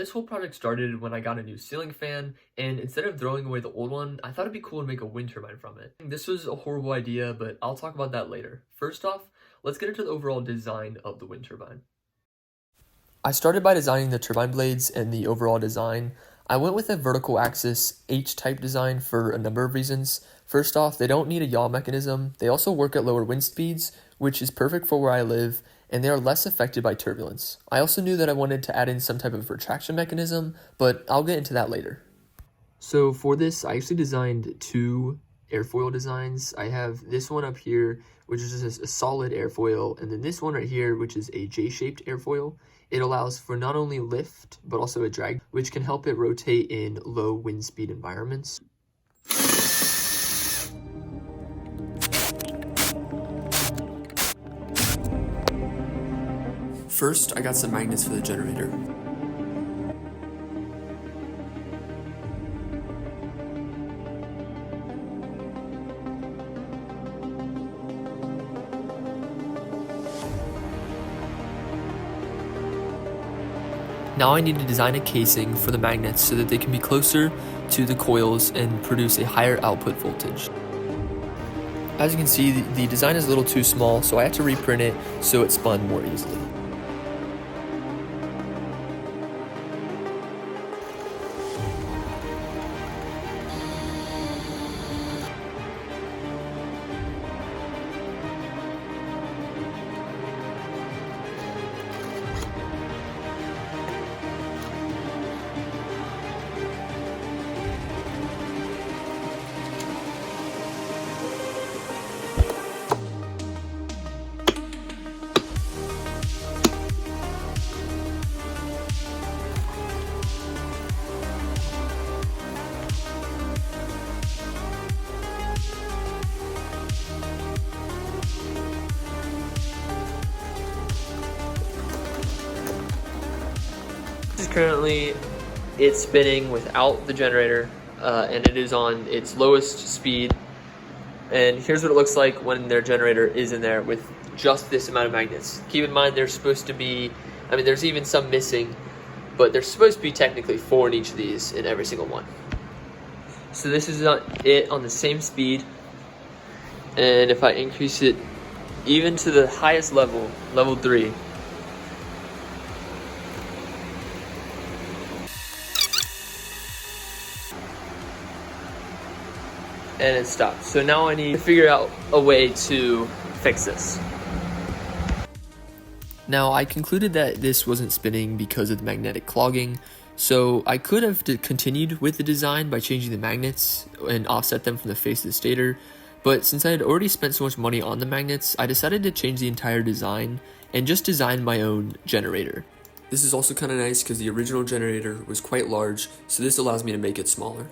This whole project started when I got a new ceiling fan, and instead of throwing away the old one, I thought it'd be cool to make a wind turbine from it. This was a horrible idea, but I'll talk about that later. First off, let's get into the overall design of the wind turbine. I started by designing the turbine blades and the overall design. I went with a vertical axis H-type design for a number of reasons. First off, they don't need a yaw mechanism. They also work at lower wind speeds, which is perfect for where I live, and they are less affected by turbulence. I also knew that I wanted to add in some type of retraction mechanism, but I'll get into that later. So for this, I actually designed two airfoil designs. I have this one up here, which is just a solid airfoil, and then this one right here, which is a J-shaped airfoil. It allows for not only lift, but also a drag, which can help it rotate in low wind speed environments. First, I got some magnets for the generator. Now I need to design a casing for the magnets so that they can be closer to the coils and produce a higher output voltage. As you can see, the design is a little too small, so I had to reprint it so it spun more easily. Currently it's spinning without the generator and it is on its lowest speed, and here's what it looks like when their generator is in there with just this amount of magnets. Keep in mind there's supposed to be, there's even some missing, but there's supposed to be technically 4 in each of these in every single one. So this is it on the same speed, and if I increase it even to the highest level, level 3, and it stopped. So now I need to figure out a way to fix this. Now I concluded that this wasn't spinning because of the magnetic clogging, so I could have continued with the design by changing the magnets and offset them from the face of the stator, but since I had already spent so much money on the magnets, I decided to change the entire design and just design my own generator. This is also kind of nice because the original generator was quite large, so this allows me to make it smaller.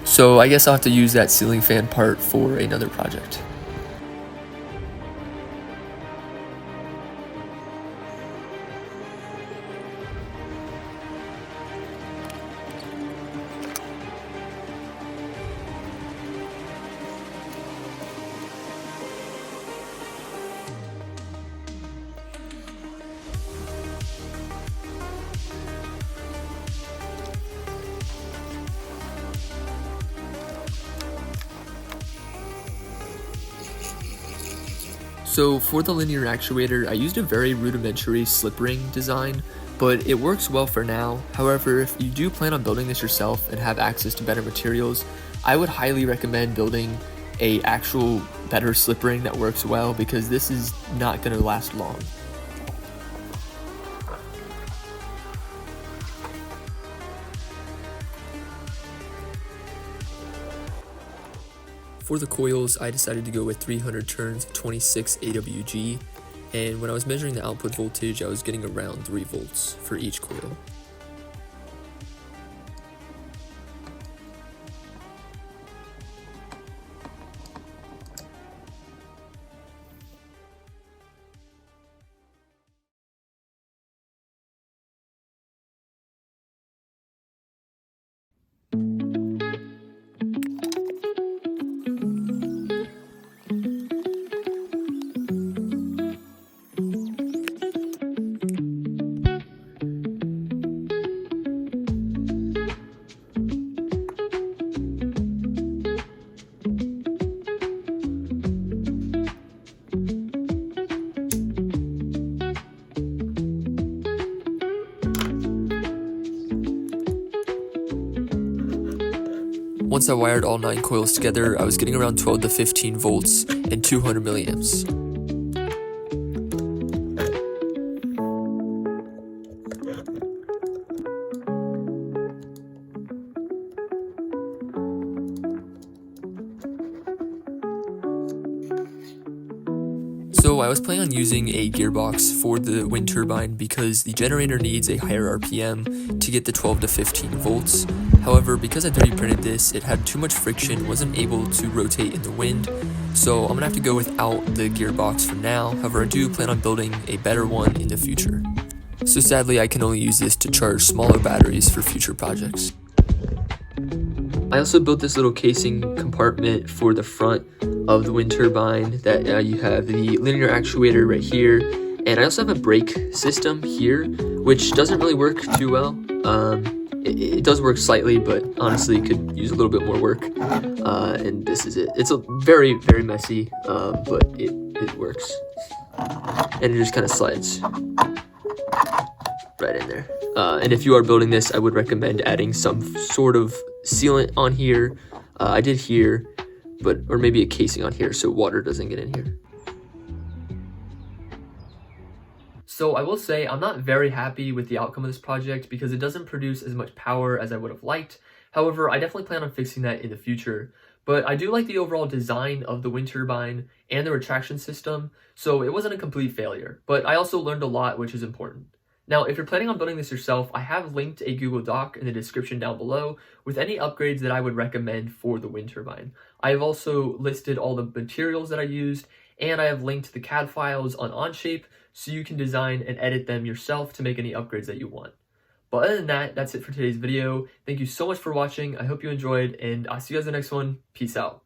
So I guess I'll have to use that ceiling fan part for another project. So for the linear actuator, I used a very rudimentary slip ring design, but it works well for now. However, if you do plan on building this yourself and have access to better materials, I would highly recommend building a actual better slip ring that works well, because this is not going to last long. For the coils, I decided to go with 300 turns of 26 AWG, and when I was measuring the output voltage, I was getting around 3 volts for each coil. once I wired all 9 coils together, I was getting around 12 to 15 volts and 200 milliamps. So I was planning on using a gearbox for the wind turbine because the generator needs a higher RPM to get the 12 to 15 volts. However, because I 3D printed this, it had too much friction, wasn't able to rotate in the wind, so I'm gonna have to go without the gearbox for now. However, I do plan on building a better one in the future. So sadly, I can only use this to charge smaller batteries for future projects. I also built this little casing compartment for the front of the wind turbine that you have the linear actuator right here, and I also have a brake system here, which doesn't really work too well. It does work slightly, but honestly it could use a little bit more work, and this is it. It's a very, very messy, but it works, and it just kind of slides right in there. And if you are building this, I would recommend adding some sort of sealant on here. I did here, or maybe a casing on here so water doesn't get in here. So I will say I'm not very happy with the outcome of this project because it doesn't produce as much power as I would have liked. However, I definitely plan on fixing that in the future. But I do like the overall design of the wind turbine and the retraction system, so it wasn't a complete failure. But I also learned a lot, which is important. Now, if you're planning on building this yourself, I have linked a Google Doc in the description down below with any upgrades that I would recommend for the wind turbine. I have also listed all the materials that I used, and I have linked the CAD files on Onshape so you can design and edit them yourself to make any upgrades that you want. But other than that, that's it for today's video. Thank you so much for watching. I hope you enjoyed, and I'll see you guys in the next one. Peace out.